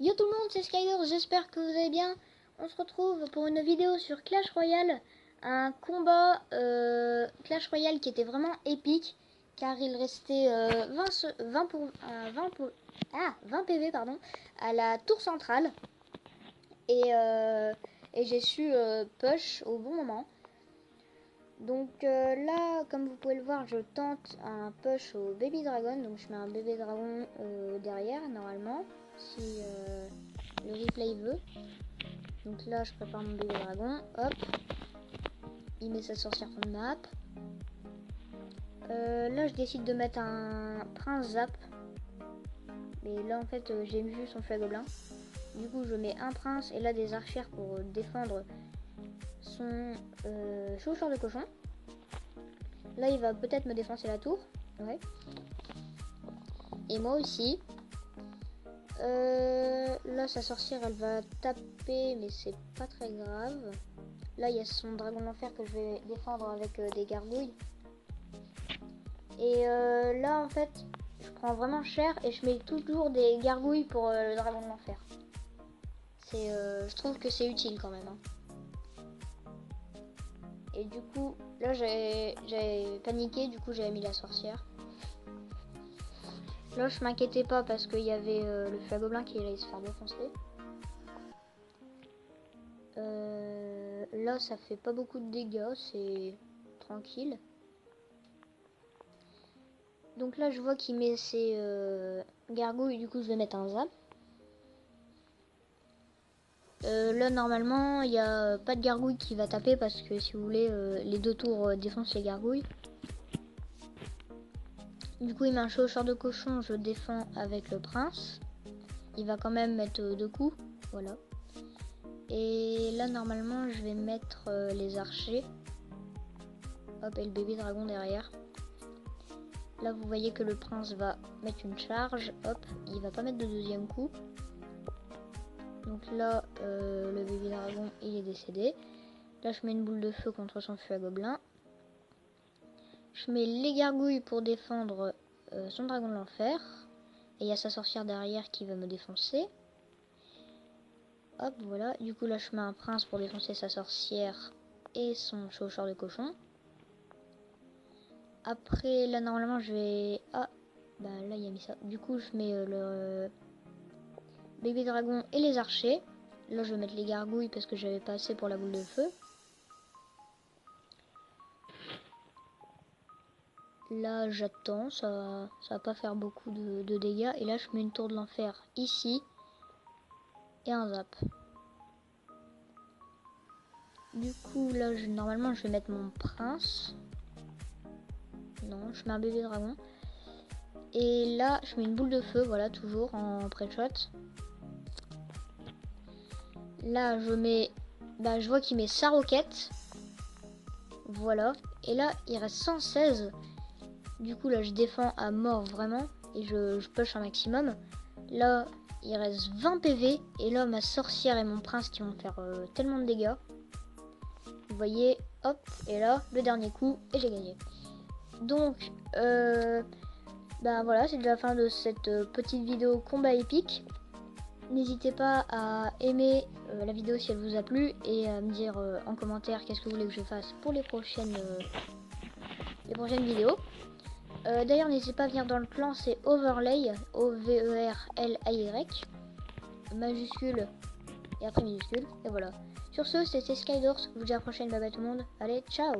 Yo tout le monde, c'est Skyler, j'espère que vous allez bien. On se retrouve pour une vidéo sur Clash Royale. Un combat Clash Royale qui était vraiment épique. Car il restait 20 PV pardon, à la tour centrale. Et j'ai su push au bon moment. Donc là, comme vous pouvez le voir, je tente un push au Baby Dragon. Donc je mets un bébé dragon derrière normalement. Si le replay veut. Donc là, je prépare mon bébé dragon. Hop. Il met sa sorcière sur le map. Là, je décide de mettre un prince zap. Mais là, en fait, j'ai vu son feu à gobelin. Du coup, je mets un prince et là des archères pour défendre son chauffeur de cochon. Là, il va peut-être me défoncer la tour. Ouais. Et moi aussi. Là, sa sorcière, elle va taper, mais c'est pas très grave. Là, il y a son dragon de l'enfer que je vais défendre avec des gargouilles. Et là, en fait, je prends vraiment cher et je mets toujours des gargouilles pour le dragon de l'enfer. Je trouve que c'est utile quand même. Hein. Et du coup, là, j'avais paniqué, du coup, j'avais mis la sorcière. Là, je m'inquiétais pas parce qu'il y avait le feu à gobelin qui allait se faire défoncer. Là, ça fait pas beaucoup de dégâts, c'est tranquille. Donc là, je vois qu'il met ses gargouilles, du coup, je vais mettre un zap. Là, normalement, il n'y a pas de gargouille qui va taper parce que, si vous voulez, les deux tours défoncent les gargouilles. Du coup, il met un chauffeur de cochon, je défends avec le prince. Il va quand même mettre deux coups, voilà. Et là, normalement, je vais mettre les archers. Hop, et le bébé dragon derrière. Là, vous voyez que le prince va mettre une charge. Hop, il va pas mettre de deuxième coup. Donc là, le bébé dragon, il est décédé. Là, je mets une boule de feu contre son feu à gobelin. Je mets les gargouilles pour défendre son dragon de l'enfer. Et il y a sa sorcière derrière qui va me défoncer. Hop, voilà. Du coup, là, je mets un prince pour défoncer sa sorcière et son chauffeur de cochon. Après, là, normalement, je vais... Ah, bah là, il a mis ça. Du coup, je mets le bébé dragon et les archers. Là, je vais mettre les gargouilles parce que j'avais pas assez pour la boule de feu. Là, j'attends, ça va pas faire beaucoup de dégâts. Et là, je mets une tour de l'enfer ici et un zap. Du coup, là, normalement, je vais mettre mon prince. Non, je mets un bébé dragon. Et là, je mets une boule de feu, voilà, toujours en pré-shot. Là, je mets... Bah, je vois qu'il met sa roquette. Voilà. Et là, il reste 116. Du coup, là, je défends à mort, vraiment. Et je push un maximum. Là, il reste 20 PV. Et là, ma sorcière et mon prince qui vont faire tellement de dégâts. Vous voyez, hop. Et là, le dernier coup. Et j'ai gagné. Donc, ben voilà, c'est déjà la fin de cette petite vidéo combat épique. N'hésitez pas à aimer la vidéo si elle vous a plu et à me dire en commentaire qu'est-ce que vous voulez que je fasse pour les prochaines vidéos. D'ailleurs, n'hésitez pas à venir dans le clan, c'est Overlay, O-V-E-R-L-A-Y, majuscule et après minuscule. Et voilà. Sur ce, c'était Skydors, je vous dis à la prochaine, bye bye tout le monde. Allez, ciao!